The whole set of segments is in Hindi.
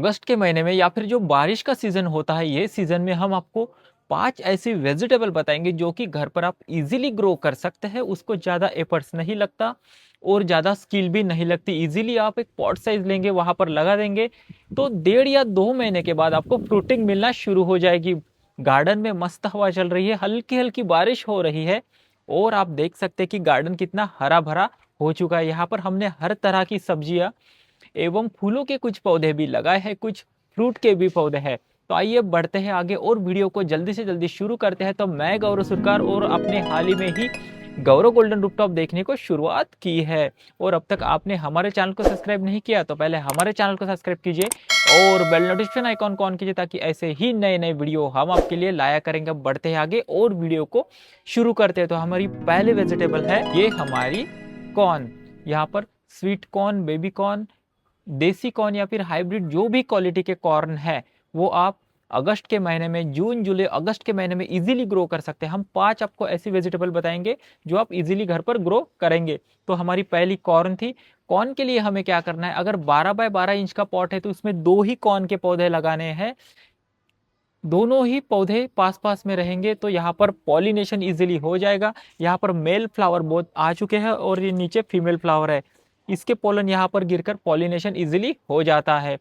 अगस्त के महीने में या फिर जो बारिश का सीज़न होता है, ये सीज़न में हम आपको 5 ऐसी वेजिटेबल बताएँगे जो कि घर पर आप इज़िली ग्रो कर सकते हैं। उसको ज़्यादा एफर्ट्स नहीं लगता और ज़्यादा स्किल भी नहीं लगती। इज़िली आप एक पॉट साइज़ लेंगे, वहाँ पर लगा देंगे, तो 1.5 या 2 महीने के बाद आपको फ्रूटिंग मिलना शुरू हो जाएगी। गार्डन में मस्त हवा चल रही है, हल्की-हल्की बारिश हो रही है और आप देख सकते हैं कि गार्डन कितना हरा-भरा हो चुका है। यहाँ पर हमने हर तरह की सब्जियाँ एवं फूलों के कुछ पौधे भी लगाए हैं, कुछ फ्रूट के भी पौधे हैं। तो आइए बढ़ते हैं आगे और वीडियो को जल्दी से जल्दी शुरू करते हैं। तो मैं गौरव सुरकार और अपने हाल ही में ही गौरव गोल्डन रूफटॉप देखने को शुरुआत की है। और अब तक आपने हमारे चैनल को सब्सक्राइब नहीं किया तो पहले हमारे चैनल को सब्सक्राइब कीजिए और बेल नोटिफिकेशन आइकॉन को ऑन कीजिए ताकि ऐसे ही नए नए वीडियो हम आपके लिए लाया करेंगे। अब बढ़ते हैं आगे और वीडियो को शुरू करते हैं। तो हमारी पहले वेजिटेबल है ये हमारी कॉर्न। यहाँ पर स्वीट कॉर्न, बेबी कॉर्न, देसी कॉर्न या फिर हाइब्रिड जो भी क्वालिटी के कॉर्न है वो आप अगस्त के महीने में, जून जुलाई अगस्त के महीने में इजीली ग्रो कर सकते हैं। हम 5 आपको ऐसी वेजिटेबल बताएंगे जो आप इजीली घर पर ग्रो करेंगे। तो हमारी पहली कॉर्न थी। कॉर्न के लिए हमें क्या करना है, अगर 12 बाय 12 इंच का पॉट है तो उसमें 2 ही कॉर्न के पौधे लगाने हैं। दोनों ही पौधे पास पास में रहेंगे तो यहाँ पर पॉलिनेशन इजीली हो जाएगा। यहाँ पर मेल फ्लावर बहुत आ चुके हैं और ये नीचे फीमेल फ्लावर है। इसके पोलन यहाँ पर गिरकर पॉलिनेशन इजीली हो जाता है।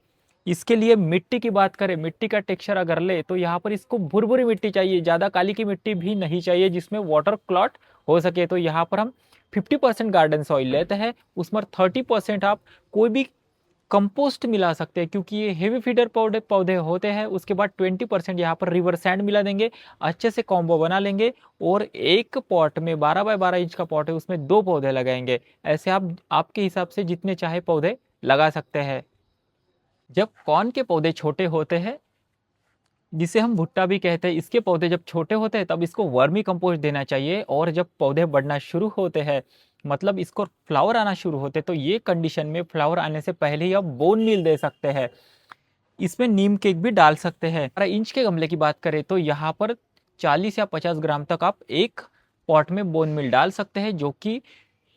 इसके लिए मिट्टी की बात करें, मिट्टी का टेक्सचर अगर ले तो यहाँ पर इसको भुरभुरी मिट्टी चाहिए, ज़्यादा काली की मिट्टी भी नहीं चाहिए जिसमें वाटर क्लॉट हो सके। तो यहाँ पर हम 50% गार्डन सॉइल लेते हैं, उसमें 30% आप कोई भी कंपोस्ट मिला सकते हैं क्योंकि ये हेवी फीडर पौधे पौधे होते हैं। उसके बाद 20% यहाँ पर रिवर सैंड मिला देंगे, अच्छे से कॉम्बो बना लेंगे और एक पॉट में 12 बाय 12 इंच का पॉट है उसमें 2 पौधे लगाएंगे। ऐसे आप आपके हिसाब से जितने चाहे पौधे लगा सकते हैं। जब कॉर्न के पौधे छोटे होते हैं, जिसे हम भुट्टा भी कहते हैं, इसके पौधे जब छोटे होते हैं तब इसको वर्मी कंपोस्ट देना चाहिए। और जब पौधे बढ़ना शुरू होते हैं, मतलब इसको फ्लावर आना शुरू होते हैं, तो ये कंडीशन में फ्लावर आने से पहले ही आप बोन मील दे सकते हैं। इसमें नीम केक भी डाल सकते हैं। 12 इंच के गमले की बात करें तो यहाँ पर 40 या 50 ग्राम तक आप एक पॉट में बोन मील डाल सकते हैं जो कि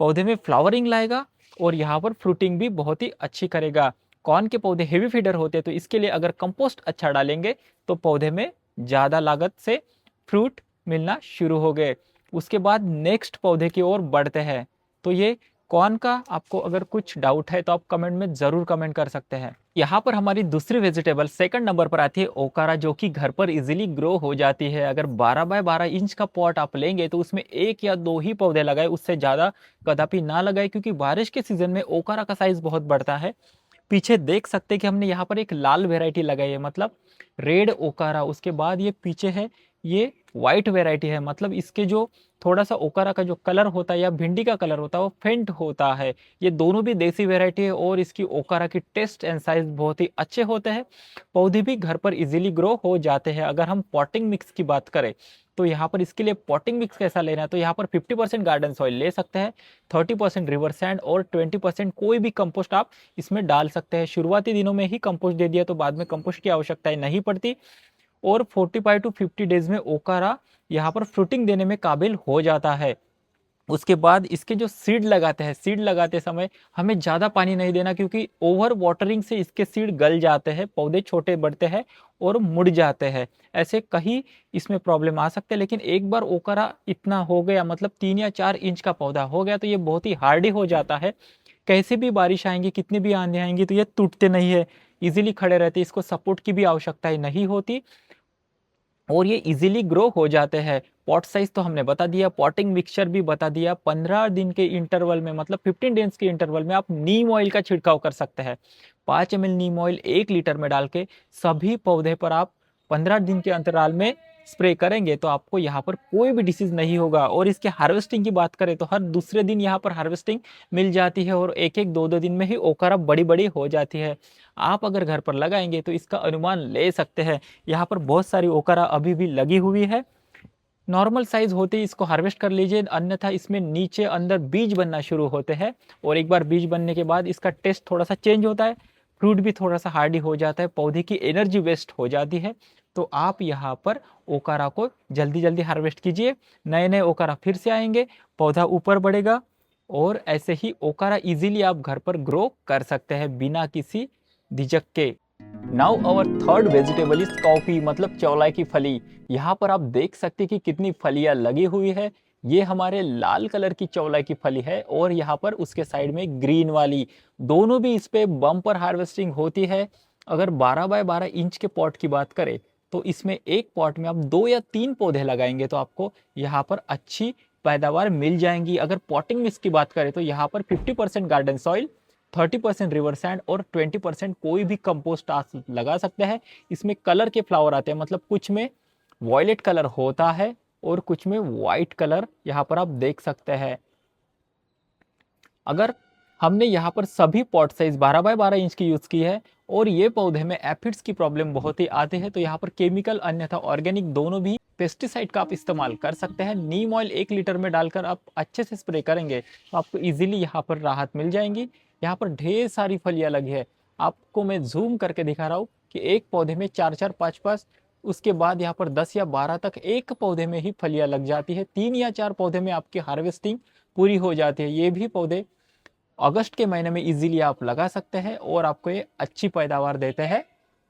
पौधे में फ्लावरिंग लाएगा और यहाँ पर फ्रूटिंग भी बहुत ही अच्छी करेगा। कॉर्न के पौधे हेवी फीडर होते हैं तो इसके लिए अगर कंपोस्ट अच्छा डालेंगे तो पौधे में ज़्यादा लागत से फ्रूट मिलना शुरू हो गए। उसके बाद नेक्स्ट पौधे की ओर बढ़ते हैं। तो ये कौन का आपको अगर कुछ डाउट है तो आप कमेंट में ज़रूर कमेंट कर सकते हैं। यहाँ पर हमारी दूसरी वेजिटेबल सेकंड नंबर पर आती है ओकारा, जो कि घर पर इजीली ग्रो हो जाती है। अगर 12 बाय 12 इंच का पॉट आप लेंगे तो उसमें 1 या 2 ही पौधे लगाए, उससे ज़्यादा कदापि ना लगाए क्योंकि बारिश के सीजन में ओकारा का साइज बहुत बढ़ता है। पीछे देख सकते हैं कि हमने यहाँ पर एक लाल वेराइटी लगाई है, मतलब रेड ओकारा। उसके बाद ये पीछे है, ये वाइट वेराइटी है, मतलब इसके जो थोड़ा सा ओकारा का जो कलर होता है या भिंडी का कलर होता है वो फेंट होता है। ये दोनों भी देसी वेराइटी है और इसकी ओकारा की टेस्ट एंड साइज बहुत ही अच्छे होते हैं। पौधे भी घर पर इजीली ग्रो हो जाते हैं। अगर हम पॉटिंग मिक्स की बात करें तो यहाँ पर इसके लिए पॉटिंग मिक्स कैसा लेना है, तो यहाँ पर 50% गार्डन सॉइल ले सकते हैं, 30% रिवर सैंड और 20% कोई भी कंपोस्ट आप इसमें डाल सकते हैं। शुरुआती दिनों में ही कंपोस्ट दे दिया तो बाद में कंपोस्ट की आवश्यकता नहीं पड़ती और 45 टू 50 डेज में ओकारा यहाँ पर फ्रूटिंग देने में काबिल हो जाता है। उसके बाद इसके जो सीड लगाते हैं, सीड लगाते समय हमें ज़्यादा पानी नहीं देना क्योंकि ओवर वाटरिंग से इसके सीड गल जाते हैं, पौधे छोटे बढ़ते हैं और मुड़ जाते हैं। ऐसे कहीं इसमें प्रॉब्लम आ सकते हैं। लेकिन एक बार ओकरा इतना हो गया, मतलब 3 या 4 इंच का पौधा हो गया तो ये बहुत ही हार्डी हो जाता है। कैसे भी बारिश आएंगी, कितनी भी आंधी आएंगी तो ये टूटते नहीं है, इजीली खड़े रहते, इसको सपोर्ट की भी आवश्यकता नहीं होती और ये इजीली ग्रो हो जाते हैं। पॉट साइज तो हमने बता दिया, पॉटिंग मिक्सचर भी बता दिया। 15 दिन के इंटरवल में, मतलब 15 डेज के इंटरवल में आप नीम ऑयल का छिड़काव कर सकते हैं। 5 ml नीम ऑयल 1 लीटर में डाल के सभी पौधे पर आप 15 दिन के अंतराल में स्प्रे करेंगे तो आपको यहाँ पर कोई भी डिसीज नहीं होगा। और इसके हार्वेस्टिंग की बात करें तो हर दूसरे दिन यहाँ पर हार्वेस्टिंग मिल जाती है और एक एक दो दो दिन में ही ओकारा बड़ी बड़ी हो जाती है। आप अगर घर पर लगाएंगे तो इसका अनुमान ले सकते हैं। यहाँ पर बहुत सारी ओकारा अभी भी लगी हुई है। नॉर्मल साइज होते ही इसको हार्वेस्ट कर लीजिए, अन्यथा इसमें नीचे अंदर बीज बनना शुरू होते हैं और एक बार बीज बनने के बाद इसका टेस्ट थोड़ा सा चेंज होता है, फ्रूट भी थोड़ा सा हार्डी हो जाता है, पौधे की एनर्जी वेस्ट हो जाती है। तो आप यहाँ पर ओकारा को जल्दी जल्दी हार्वेस्ट कीजिए, नए नए ओकारा फिर से आएंगे, पौधा ऊपर बढ़ेगा और ऐसे ही ओकारा इजीली आप घर पर ग्रो कर सकते हैं बिना किसी झिझक के। Now our third vegetable is coffee, मतलब चौलाई की फली। यहाँ पर आप देख सकते हैं कि कितनी फलियां लगी हुई है। ये हमारे लाल कलर की चौलाई की फली है और यहाँ पर उसके साइड में ग्रीन वाली, दोनों भी इस पे बम्पर हार्वेस्टिंग होती है। अगर 12 बाय 12 इंच के पॉट की बात करें तो इसमें एक पॉट में आप 2 या 3 पौधे लगाएंगे तो आपको यहाँ पर अच्छी पैदावार मिल जाएंगी। अगर पॉटिंग मिक्स की बात करें तो यहाँ पर 50% गार्डन सॉइल, 30% रिवर सैंड और 20% कोई भी कंपोस्ट आप लगा सकते हैं। इसमें कलर के फ्लावर आते हैं, मतलब कुछ में वॉयलेट कलर होता है और कुछ में वाइट कलर, यहाँ पर आप देख सकते हैं। अगर हमने यहाँ पर सभी पॉट साइज 12 बाय 12 इंच की यूज की है और ये पौधे में एफिड्स की प्रॉब्लम बहुत ही आते हैं, तो यहाँ पर केमिकल अन्यथा ऑर्गेनिक दोनों भी पेस्टिसाइड का आप इस्तेमाल कर सकते हैं। नीम ऑयल 1 लीटर में डालकर आप अच्छे से स्प्रे करेंगे तो आपको इजीली यहाँ पर राहत मिल जाएंगी। यहाँ पर ढेर सारी फलियां लगी है, आपको मैं जूम करके दिखा रहा हूँ कि एक पौधे में 4-4 5-5, उसके बाद यहाँ पर 10 या 12 तक एक पौधे में ही फलियां लग जाती है। 3 या 4 पौधे में आपकी हार्वेस्टिंग पूरी हो जाती है। ये भी पौधे अगस्त के महीने में इजीली आप लगा सकते हैं और आपको ये अच्छी पैदावार देते हैं।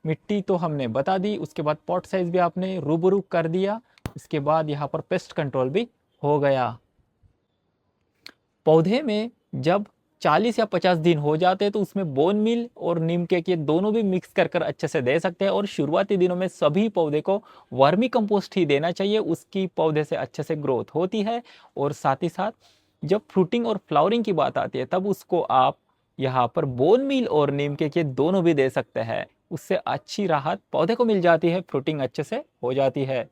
मिट्टी तो हमने बता दी, उसके बाद पॉट साइज भी आपने रूबरू कर दिया, उसके बाद यहाँ पर पेस्ट कंट्रोल भी हो गया। पौधे में जब 40 या 50 दिन हो जाते हैं तो उसमें बोन मील और नीम केक ये दोनों भी मिक्स कर कर अच्छे से दे सकते हैं। और शुरुआती दिनों में सभी पौधे को वर्मी कंपोस्ट ही देना चाहिए, उसकी पौधे से अच्छे से ग्रोथ होती है। और साथ ही साथ जब फ्रूटिंग और फ्लावरिंग की बात आती है तब उसको आप यहाँ पर बोन मील और नीम केक ये दोनों भी दे सकते हैं, उससे अच्छी राहत पौधे को मिल जाती है, फ्रूटिंग अच्छे से हो जाती है।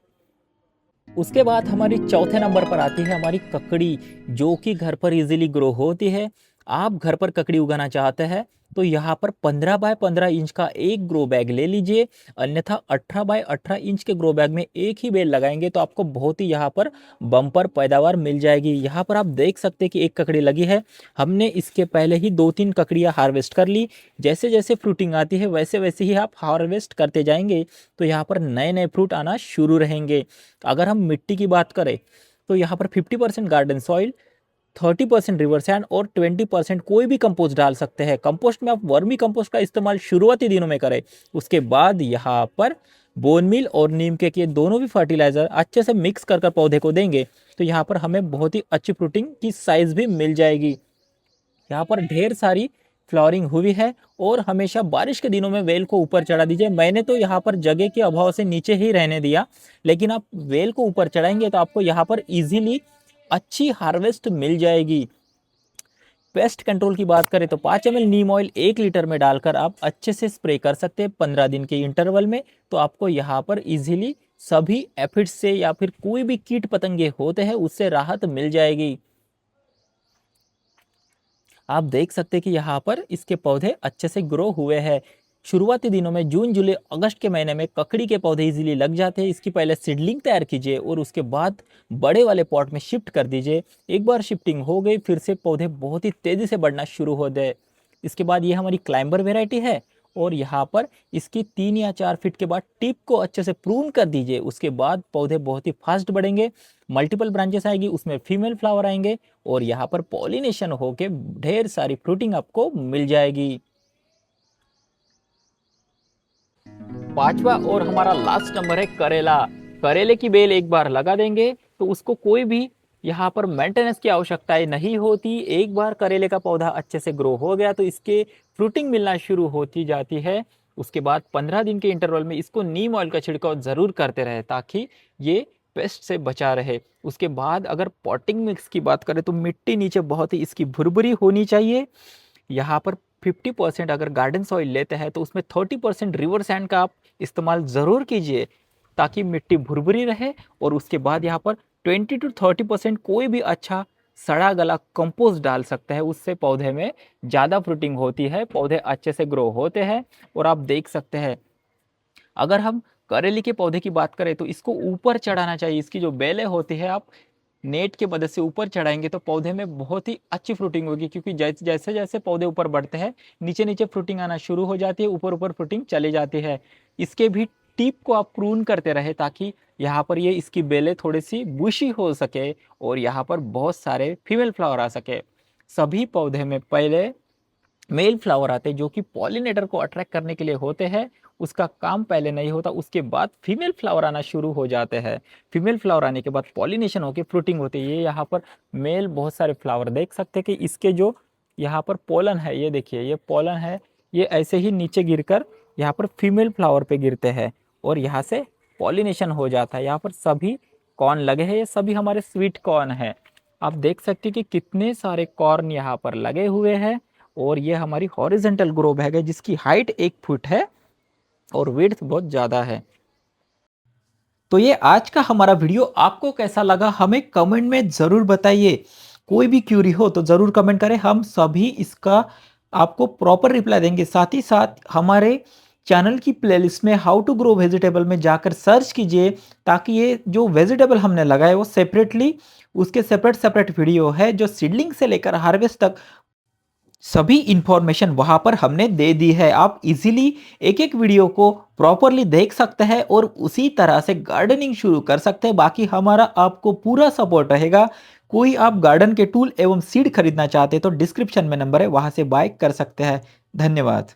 उसके बाद हमारी चौथे नंबर पर आती है हमारी ककड़ी, जो कि घर पर इजीली ग्रो होती है। आप घर पर ककड़ी उगाना चाहते हैं तो यहाँ पर 15 बाय 15 इंच का एक ग्रो बैग ले लीजिए, अन्यथा 18 बाय 18 इंच के ग्रो बैग में एक ही बेल लगाएंगे तो आपको बहुत ही यहाँ पर बम्पर पैदावार मिल जाएगी। यहाँ पर आप देख सकते हैं कि एक ककड़ी लगी है, हमने इसके पहले ही 2-3 ककड़ियाँ हार्वेस्ट कर ली। जैसे जैसे फ्रूटिंग आती है वैसे वैसे ही आप हार्वेस्ट करते जाएंगे तो यहाँ पर नए नए फ्रूट आना शुरू रहेंगे। अगर हम मिट्टी की बात करें तो यहाँ पर 50% गार्डन सॉइल, 30% रिवर सैंड और 20% कोई भी कंपोस्ट डाल सकते हैं। कंपोस्ट में आप वर्मी कंपोस्ट का इस्तेमाल शुरुआती दिनों में करें, उसके बाद यहाँ पर बोन मील और नीम के दोनों भी फर्टिलाइजर अच्छे से मिक्स कर कर पौधे को देंगे तो यहाँ पर हमें बहुत ही अच्छी फ्रूटिंग की साइज भी मिल जाएगी। यहाँ पर ढेर सारी फ्लावरिंग हुई है और हमेशा बारिश के दिनों में वेल को ऊपर चढ़ा दीजिए। मैंने तो यहाँ पर जगह के अभाव से नीचे ही रहने दिया, लेकिन आप वेल को ऊपर चढ़ाएंगे तो आपको यहाँ पर इजीली अच्छी हार्वेस्ट मिल जाएगी। पेस्ट कंट्रोल की बात करें तो 5 ml नीम ऑयल 1 लीटर में डालकर आप अच्छे से स्प्रे कर सकते हैं 15 दिन के इंटरवल में, तो आपको यहाँ पर इजीली सभी एफिड्स से या फिर कोई भी कीट पतंगे होते हैं उससे राहत मिल जाएगी। आप देख सकते हैं कि यहाँ पर इसके पौधे अच्छे से ग्रो हुए हैं। शुरुआती दिनों में जून जुलाई अगस्त के महीने में ककड़ी के पौधे इजीली लग जाते हैं। इसकी पहले सीडलिंग तैयार कीजिए और उसके बाद बड़े वाले पॉट में शिफ्ट कर दीजिए। एक बार शिफ्टिंग हो गई फिर से पौधे बहुत ही तेजी से बढ़ना शुरू हो गए। इसके बाद ये हमारी क्लाइंबर वेराइटी है और यहाँ पर इसकी 3 या 4 फीट के बाद टिप को अच्छे से प्रून कर दीजिए, उसके बाद पौधे बहुत ही फास्ट बढ़ेंगे, मल्टीपल ब्रांचेस आएगी, उसमें फीमेल फ्लावर आएंगे और यहाँ पर पॉलिनेशन होके ढेर सारी फ्रूटिंग आपको मिल जाएगी। पांचवा और हमारा लास्ट नंबर है करेला। करेले की बेल एक बार लगा देंगे तो उसको कोई भी यहाँ पर मेंटेनेंस की आवश्यकताएं नहीं होती। एक बार करेले का पौधा अच्छे से ग्रो हो गया तो इसके फ्रूटिंग मिलना शुरू होती जाती है। उसके बाद 15 दिन के इंटरवल में इसको नीम ऑयल का छिड़काव जरूर करते रहे ताकि ये पेस्ट से बचा रहे। उसके बाद अगर पॉटिंग मिक्स की बात करें तो मिट्टी नीचे बहुत ही इसकी भुरभुरी होनी चाहिए। यहाँ पर 50% अगर गार्डन सॉइल लेते हैं तो उसमें 30% रिवर सैंड का आप इस्तेमाल ज़रूर कीजिए ताकि मिट्टी भुरभुरी रहे। और उसके बाद यहाँ पर 20 to 30% कोई भी अच्छा सड़ा गला कंपोस्ट डाल सकते हैं, उससे पौधे में ज़्यादा फ्रूटिंग होती है, पौधे अच्छे से ग्रो होते हैं। और आप देख सकते हैं अगर हम करेली के पौधे की बात करें तो इसको ऊपर चढ़ाना चाहिए। इसकी जो बेलें होती है आप नेट की मदद से ऊपर चढ़ाएंगे तो पौधे में बहुत ही अच्छी फ्रूटिंग होगी, क्योंकि जैसे जैसे जैसे पौधे ऊपर बढ़ते हैं नीचे नीचे फ्रूटिंग आना शुरू हो जाती है, ऊपर ऊपर फ्रूटिंग चली जाती है। इसके भी टिप को आप प्रून करते रहे ताकि यहाँ पर ये इसकी बेलें थोड़ी सी बुशी हो सके और यहाँ पर बहुत सारे फीमेल फ्लावर आ सके। सभी पौधे में पहले मेल फ्लावर आते हैं जो कि पॉलिनेटर को अट्रैक्ट करने के लिए होते हैं। उसका काम पहले नहीं होता, उसके बाद फीमेल फ्लावर आना शुरू हो जाते हैं। फीमेल फ्लावर आने के बाद पॉलिनेशन होकर फ्रूटिंग होती है। ये यहाँ पर मेल बहुत सारे फ्लावर देख सकते हैं कि इसके जो यहाँ पर पोलन है, ये देखिए ये पोलन है, ये ऐसे ही नीचे गिरकर यहाँ पर फीमेल फ्लावर पे गिरते हैं और यहाँ से पॉलिनेशन हो जाता है। यहाँ पर सभी कॉर्न लगे हैं, ये सभी हमारे स्वीट कॉर्न है। आप देख सकते हैं कि कितने सारे कॉर्न यहाँ पर लगे हुए हैं और ये हमारी हॉरिजेंटल ग्रो बैग है जिसकी हाइट 1 फुट है और विड्थ बहुत ज़्यादा है। तो ये आज का हमारा वीडियो आपको कैसा लगा हमें कमेंट में ज़रूर बताइए। कोई भी क्यूरी हो तो ज़रूर कमेंट करें, हम सभी इसका आपको प्रॉपर रिप्लाई देंगे। साथ ही साथ हमारे चैनल की प्लेलिस्ट में हाउ टू ग्रो वेजिटेबल में जाकर सर्च कीजिए, ताकि ये जो वेजिटेबल हमने लगाए वो सेपरेटली उसके सेपरेट सेपरेट वीडियो है जो सीडलिंग से लेकर हार्वेस्ट तक सभी इंफॉर्मेशन वहां पर हमने दे दी है। आप इजीली एक एक वीडियो को प्रॉपरली देख सकते हैं और उसी तरह से गार्डनिंग शुरू कर सकते हैं। बाकी हमारा आपको पूरा सपोर्ट रहेगा। कोई आप गार्डन के टूल एवं सीड खरीदना चाहते हैं तो डिस्क्रिप्शन में नंबर है, वहां से बाय कर सकते हैं। धन्यवाद।